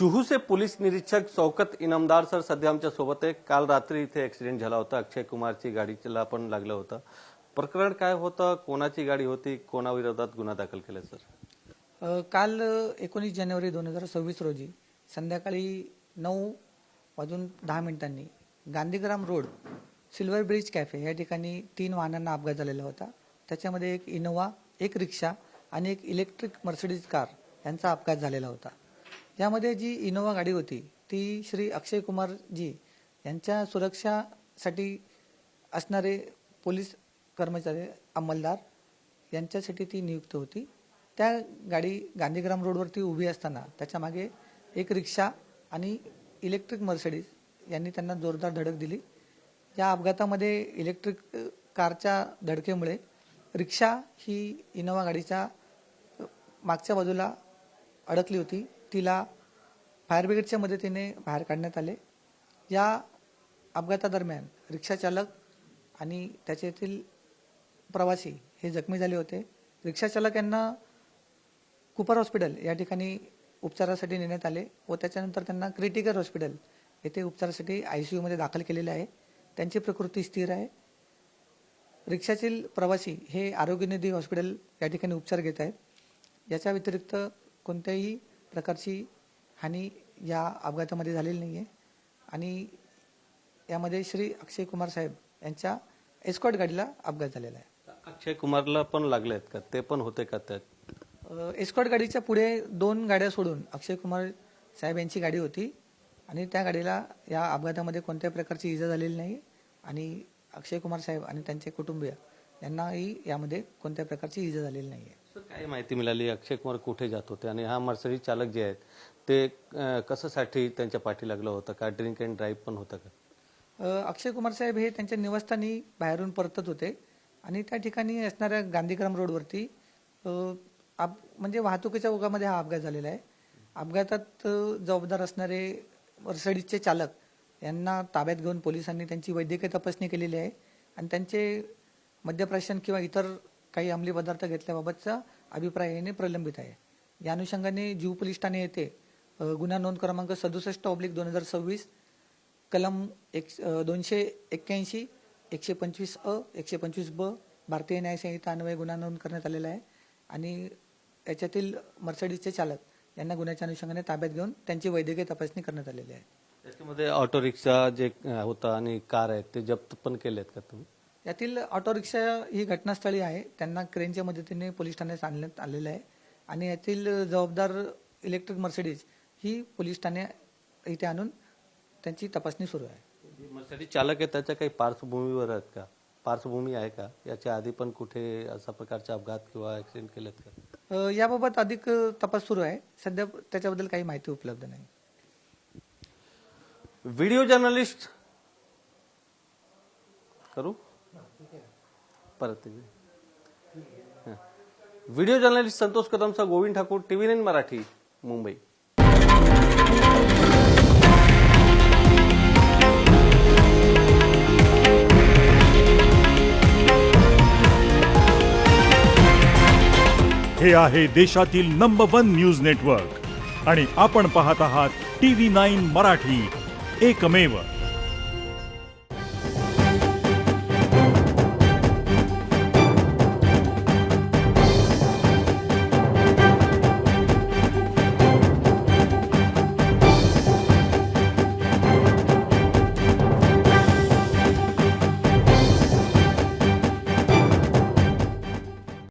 चुहूचे police निरीक्षक Shaukat Inamdar sir सध्या आमच्या सोबत आहे। काल रात्री इथे ऍक्सिडेंट झाला होता, अक्षय कुमारची गाडीला पण लागलं होतं। प्रकरण काय होतं, कोणाची गाडी होती, कोणाविरोधात गुन्हा दाखल केला सर? काल 19 जानेवारी 2026 रोजी संध्याकाळी 9:10 Gandhigram road silver bridge cafe या ठिकाणी 3 वाहनांना अपघात झालेला होता। त्याच्यामध्ये एक इनोवा, एक रिक्षा आणि एक इलेक्ट्रिक मर्सिडीज कार यांचा अपघात झालेला होता। यामध्ये जी इनोवा गाडी होती ती श्री अक्षय कुमार जी यांच्या सुरक्षासाठी असणारे पोलीस कर्मचारी अंमलदार यांच्यासाठी ती नियुक्त होती। त्या गाडी गांधीग्राम रोडवरती उभी असताना त्याच्या मागे एक रिक्षा आणि इलेक्ट्रिक मर्सिडीज यांनी त्यांना जोरदार धडक दिली। या अपघातामध्ये इलेक्ट्रिक कारच्या धडकेमुळे रिक्षा ही इनोवा गाडीच्या मागच्या बाजूला अडकली होती। तिला फायर ब्रिगेडच्या मदतीने बाहेर काढण्यात आले। या अपघातादरम्यान रिक्षा चालक आणि त्याच्यातील प्रवासी हे जखमी झाले होते। रिक्षा चालक यांना कुपर हॉस्पिटल या ठिकाणी उपचारासाठी नेण्यात आले व त्याच्यानंतर त्यांना क्रिटिकल हॉस्पिटल येथे उपचारासाठी ICU मध्ये दाखल केलेले आहे। त्यांची प्रकृती स्थिर आहे। रिक्षातील प्रवासी हे आरोग्यनिधी हॉस्पिटल या ठिकाणी उपचार घेत आहेत। याच्या व्यतिरिक्त कोणत्याही प्रकारची हानी या अपघातामध्ये झालेली नाही आहे आणि यामध्ये श्री अक्षय कुमार साहेब यांच्या एस्कॉर्ट गाडीला अपघात झालेला आहे। अक्षय कुमारला पण लागले आहेत का, ते पण होते का त्यात? एस्कॉर्ट गाडीच्या पुढे 2 गाड्या सोडून अक्षय कुमार साहेब यांची गाडी होती आणि त्या गाडीला या अपघातामध्ये कोणत्याही प्रकारची इजा झालेली नाही आणि अक्षय कुमार साहेब आणि त्यांचे कुटुंबीय यांनाही यामध्ये कोणत्या प्रकारची इजा झालेली नाही आहे। काय माहिती मिळाली, अक्षय कुमार कुठे जात होते आणि हा मर्सिडीज चालक जे आहेत ते कशासाठी त्यांच्या पाठी लागलं होतं? का ड्रिंक अँड ड्राईव्ह पण होतं का? अक्षय कुमार साहेब हे त्यांच्या निवासस्थानी बाहेरून परतत होते आणि त्या ठिकाणी असणाऱ्या गांधीग्राम रोडवरती म्हणजे वाहतुकीच्या ओघामध्ये हा अपघात झालेला आहे। अपघातात जबाबदार असणारे मर्सिडीजचे चालक यांना ताब्यात घेऊन पोलिसांनी त्यांची वैद्यकीय तपासणी केलेली आहे आणि त्यांचे मद्यप्राशन किंवा इतर काही अंमली पदार्थ घेतल्याबाबतचा अभिप्राय येणे प्रलंबित आहे। या अनुषंगाने जुहू पोलीस ठाणे येथे गुन्हा नोंद क्रमांक 67/2026 कलम 281, 125A, 125B भारतीय न्याय संहिता अन्वये गुन्हा नोंद करण्यात आलेला आहे आणि याच्यातील मर्सिडीजचे चालक यांना गुन्ह्याच्या अनुषंगाने ताब्यात घेऊन त्यांची वैद्यकीय तपासणी करण्यात आलेली आहे। त्याच्यामध्ये ऑटो रिक्षा जे होता आणि कार आहेत ते जप्त पण केलेत का तुम्ही? यातील ऑटो रिक्षा ही घटनास्थळी आहे, त्यांना क्रेनच्या मदतीने पोलीस ठाण्यात आणण्यात आलेलं आहे आणि यातील जबाबदार इलेक्ट्रिक मर्सिडीज ही पोलीस ठाणे इथे आणून त्यांची तपासणी सुरू आहे। मर्सिडीज चालक आहे त्याच्या काही पार्श्वभूमीवर आहेत का, पार्श्वभूमी आहे का? याच्या आधी पण कुठे अशा प्रकारचे अपघात किंवा ऍक्सिडेंट केलेत का? याबाबत अधिक तपास सुरू आहे। सध्या त्याच्याबद्दल काही माहिती उपलब्ध नाही। व्हिडिओ जर्नलिस्ट करू परत व्हिडिओ जर्नलिस्ट संतोष कदमचा गोविंद ठाकूर, TV9 मराठी, मुंबई। हे आहे देशातील नंबर 1 न्यूज नेटवर्क आणि आपण पाहत आहात TV9 मराठी, एकमेव।